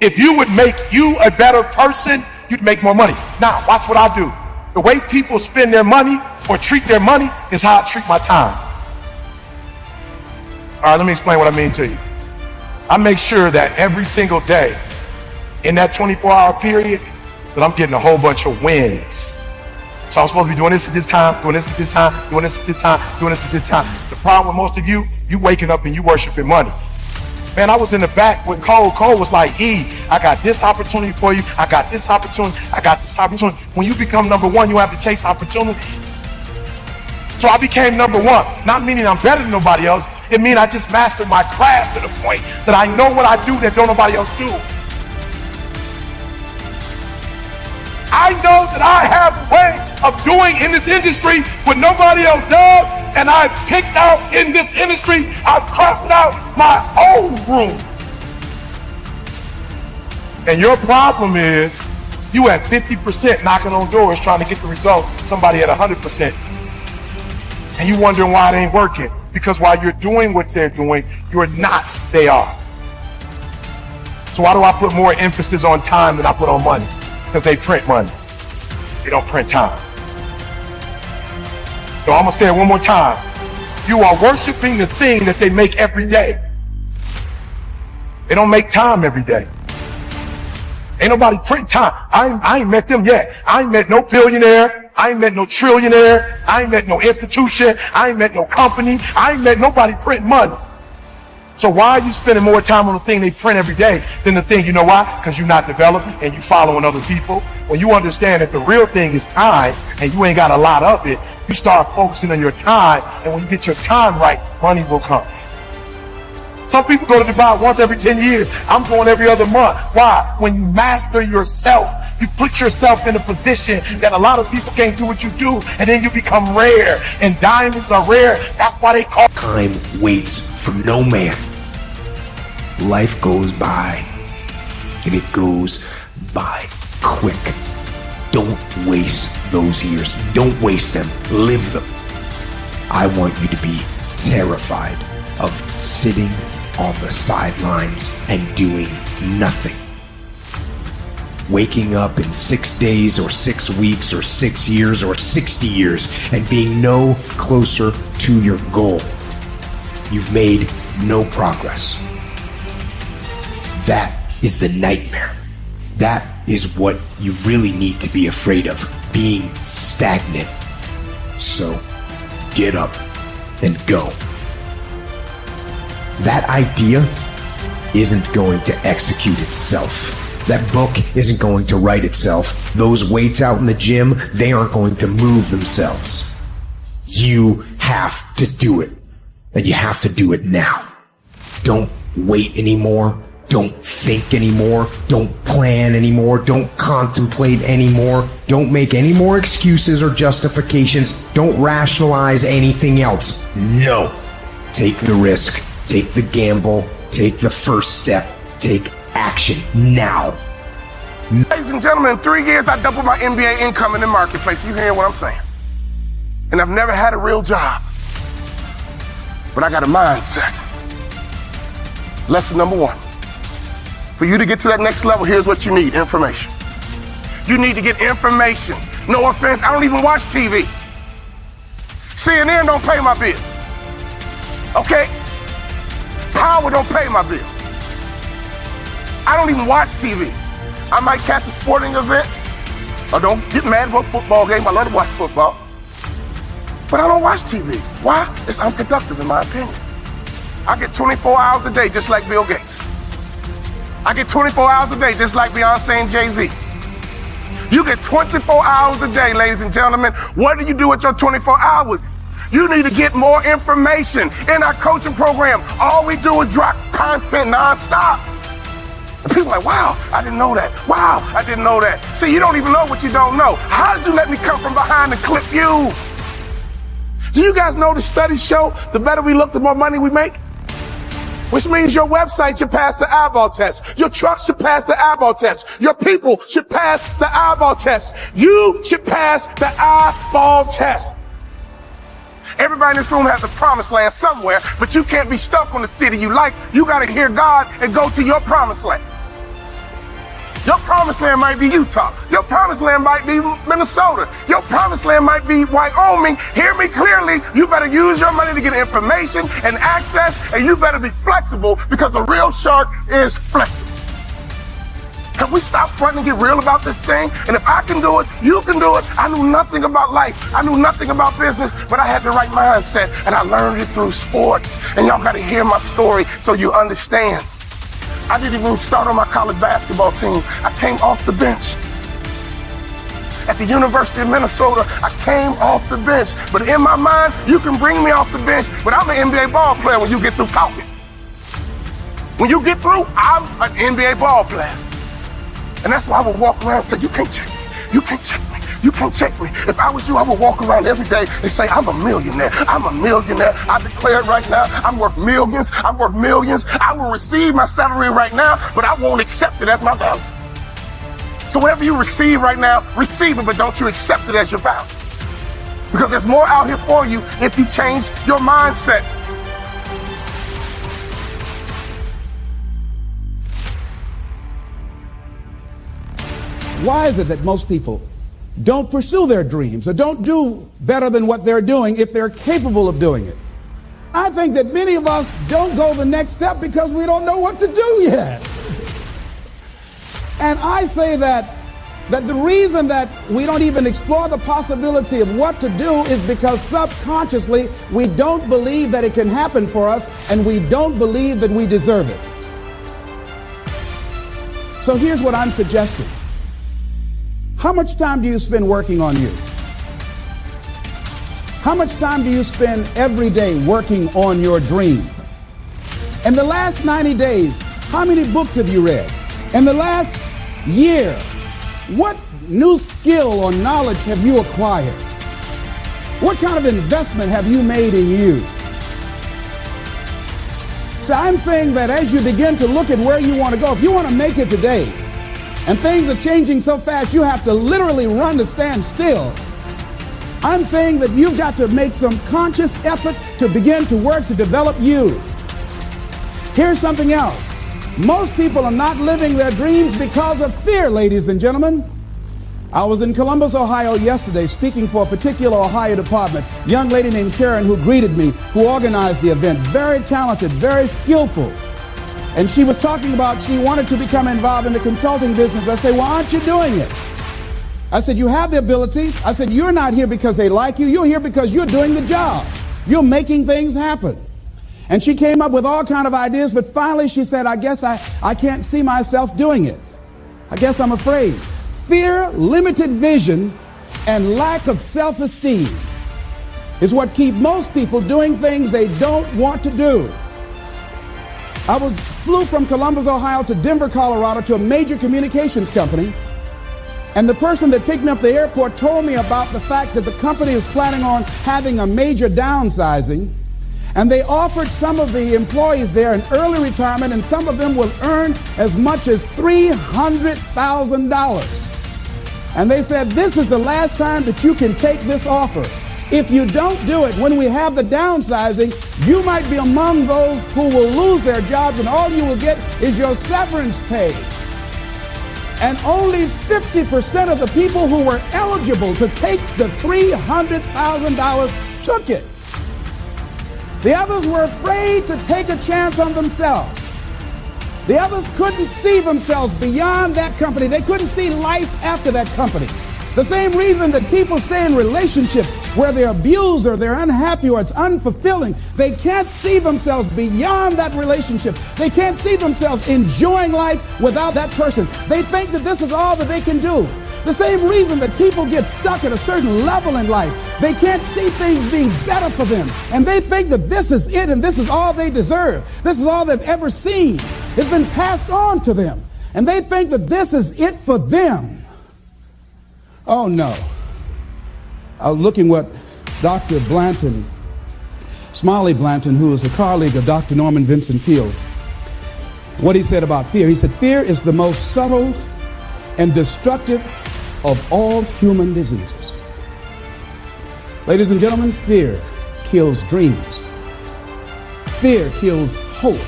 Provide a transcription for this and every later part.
If you would make you a better person, you'd make more money. Now, watch what I do. The way people spend their money or treat their money is how I treat my time. All right, let me explain what I mean to you. I make sure that every single day in that 24-hour period that I'm getting a whole bunch of wins. So I'm supposed to be doing this at this time, doing this at this time, doing this at this time, doing this at this time. The problem with most of you waking up and you worshiping money. Man, I was in the back with Cole. Cole was like, I got this opportunity for you. I got this opportunity. I got this opportunity. When you become number one, you have to chase opportunities. So I became number one. Not meaning I'm better than nobody else. It means I just mastered my craft to the point that I know what I do that don't nobody else do. I know that I have a way of doing in this industry what nobody else does, and I've picked out in this industry, I've crafted out my own room. And your problem is you at 50% knocking on doors trying to get the result, somebody at 100%. And you wondering why it ain't working. Because while you're doing what they're doing, you're not, they are. So why do I put more emphasis on time than I put on money? Because they print money. They don't print time. So I'm going to say it one more time. You are worshiping the thing that they make every day. They don't make time every day. Ain't nobody print time. I ain't met them yet. I ain't met no billionaire. I ain't met no trillionaire. I ain't met no institution. I ain't met no company. I ain't met nobody print money. So why are you spending more time on the thing they print every day than the thing, you know why? Because you're not developing and you following other people. When you understand that the real thing is time and you ain't got a lot of it, you start focusing on your time, and when you get your time right, money will come. Some people go to Dubai once every 10 years. I'm going every other month. Why? When you master yourself, you put yourself in a position that a lot of people can't do what you do, and then you become rare. And diamonds are rare. That's why they call time waits for no man. Life goes by, and it goes by quick. Don't waste those years. Don't waste them. Live them. I want you to be terrified of sitting on the sidelines and doing nothing. Waking up in 6 days or 6 weeks or 6 years or 60 years and being no closer to your goal. You've made no progress. That is the nightmare. That is what you really need to be afraid of, being stagnant. So get up and go. That idea isn't going to execute itself. That book isn't going to write itself. Those weights out in the gym, they aren't going to move themselves. You have to do it. And you have to do it now. Don't wait anymore. Don't think anymore. Don't plan anymore. Don't contemplate anymore. Don't make any more excuses or justifications. Don't rationalize anything else. No. Take the risk. Take the gamble. Take the first step. Take action now. Ladies and gentlemen, in 3 years, I doubled my MBA income in the marketplace. You hearing what I'm saying? And I've never had a real job. But I got a mindset. Lesson number 1. For you to get to that next level, here's what you need: information. You need to get information. No offense, I don't even watch TV. CNN don't pay my bill. Okay? Power don't pay my bill. I don't even watch TV. I might catch a sporting event, or don't get mad about a football game. I love to watch football. But I don't watch TV. Why? It's unproductive in my opinion. I get 24 hours a day just like Bill Gates. I get 24 hours a day just like Beyonce and Jay-Z. You get 24 hours a day, ladies and gentlemen. What do you do with your 24 hours? You need to get more information. In our coaching program, all we do is drop content nonstop. And people are like, wow, I didn't know that. Wow, I didn't know that. See, you don't even know what you don't know. How did you let me come from behind and clip you? Do you guys know the studies show the better we look, the more money we make? Which means your website should pass the eyeball test. Your truck should pass the eyeball test. Your people should pass the eyeball test. You should pass the eyeball test. Everybody in this room has a promised land somewhere, but you can't be stuck on the city you like. You got to hear God and go to your promised land. Your promised land might be Utah. Your promised land might be Minnesota. Your promised land might be Wyoming. Hear me clearly. You better use your money to get information and access, and you better be flexible, because a real shark is flexible. Can we stop fronting and get real about this thing? And if I can do it, you can do it. I knew nothing about life. I knew nothing about business, but I had the right mindset, and I learned it through sports. And y'all got to hear my story so you understand. I didn't even start on my college basketball team. I came off the bench. At the University of Minnesota, I came off the bench. But in my mind, you can bring me off the bench, but I'm an NBA ball player when you get through talking. When you get through, I'm an NBA ball player. And that's why I would walk around and say, you can't check me. You can't check me. You can't check me. If I was you, I would walk around every day and say, I'm a millionaire. I'm a millionaire. I declare it right now. I'm worth millions. I'm worth millions. I will receive my salary right now, but I won't accept it as my value. So whatever you receive right now, receive it, but don't you accept it as your value. Because there's more out here for you if you change your mindset. Why is it that most people don't pursue their dreams or don't do better than what they're doing if they're capable of doing it? I think that many of us don't go the next step because we don't know what to do yet. And I say that the reason that we don't even explore the possibility of what to do is because subconsciously we don't believe that it can happen for us, and we don't believe that we deserve it. So here's what I'm suggesting. How much time do you spend working on you? How much time do you spend every day working on your dream? In the last 90 days, how many books have you read? In the last year, what new skill or knowledge have you acquired? What kind of investment have you made in you? So I'm saying that as you begin to look at where you want to go, if you want to make it today, and things are changing so fast, you have to literally run to stand still. I'm saying that you've got to make some conscious effort to begin to work to develop you. Here's something else. Most people are not living their dreams because of fear, ladies and gentlemen. I was in Columbus, Ohio yesterday speaking for a particular Ohio department. A young lady named Karen who greeted me, who organized the event. Very talented, very skillful. And she was talking about she wanted to become involved in the consulting business. I said, why aren't you doing it? I said, you have the abilities. I said, you're not here because they like you. You're here because you're doing the job. You're making things happen. And she came up with all kind of ideas, but finally she said, I guess I can't see myself doing it. I guess I'm afraid. Fear, limited vision, and lack of self-esteem is what keep most people doing things they don't want to do. I flew from Columbus, Ohio to Denver, Colorado to a major communications company. And the person that picked me up at the airport told me about the fact that the company is planning on having a major downsizing. And they offered some of the employees there an early retirement, and some of them will earn as much as $300,000. And they said, this is the last time that you can take this offer. If you don't do it when we have the downsizing, you might be among those who will lose their jobs, and all you will get is your severance pay. And only 50% of the people who were eligible to take the $300,000 took it. The others were afraid to take a chance on themselves. The others couldn't see themselves beyond that company. They couldn't see life after that company. The same reason that people stay in relationships where they're abused or they're unhappy or it's unfulfilling. They can't see themselves beyond that relationship. They can't see themselves enjoying life without that person. They think that this is all that they can do. The same reason that people get stuck at a certain level in life. They can't see things being better for them. And they think that this is it and this is all they deserve. This is all they've ever seen. It's been passed on to them. And they think that this is it for them. Oh no. I was looking what Dr. Blanton, Smiley Blanton, who is a colleague of Dr. Norman Vincent Peale, what he said about fear. He said, fear is the most subtle and destructive of all human diseases. Ladies and gentlemen, fear kills dreams. Fear kills hope.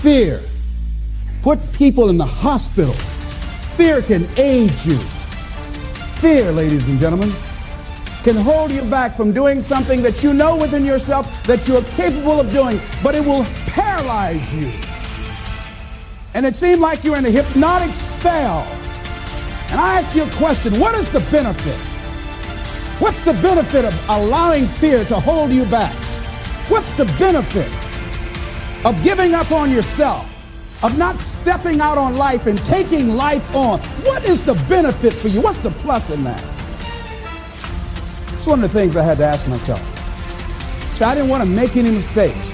Fear put people in the hospital Fear can aid you. Fear, ladies and gentlemen, can hold you back from doing something that you know within yourself that you're capable of doing, but it will paralyze you. And it seemed like you're in a hypnotic spell. And I ask you a question, what is the benefit? What's the benefit of allowing fear to hold you back? What's the benefit of giving up on yourself, of not stepping out on life and taking life on? What is the benefit for you? What's the plus in that? It's one of the things I had to ask myself. So I didn't want to make any mistakes.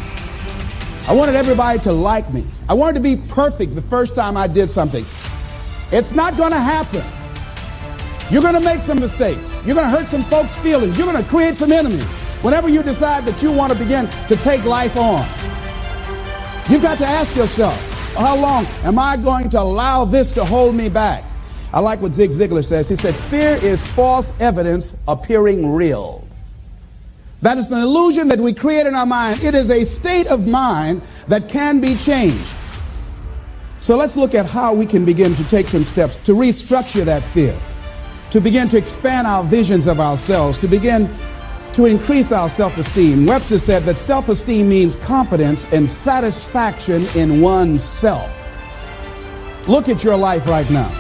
I wanted everybody to like me. I wanted to be perfect the first time I did something. It's not going to happen. You're going to make some mistakes. You're going to hurt some folks' feelings. You're going to create some enemies whenever you decide that you want to begin to take life on. You've got to ask yourself, how long am I going to allow this to hold me back? I like what Zig Ziglar says. He said, fear is false evidence appearing real. That is an illusion that we create in our mind. It is a state of mind that can be changed. So let's look at how we can begin to take some steps to restructure that fear, to begin to expand our visions of ourselves, to begin to increase our self-esteem. Webster said that self-esteem means confidence and satisfaction in oneself. Look at your life right now.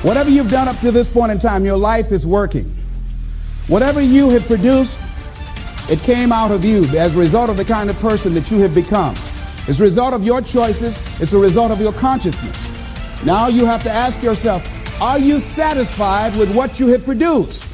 Whatever you've done up to this point in time, your life is working. Whatever you have produced, it came out of you as a result of the kind of person that you have become. It's a result of your choices. It's a result of your consciousness. Now you have to ask yourself, are you satisfied with what you have produced?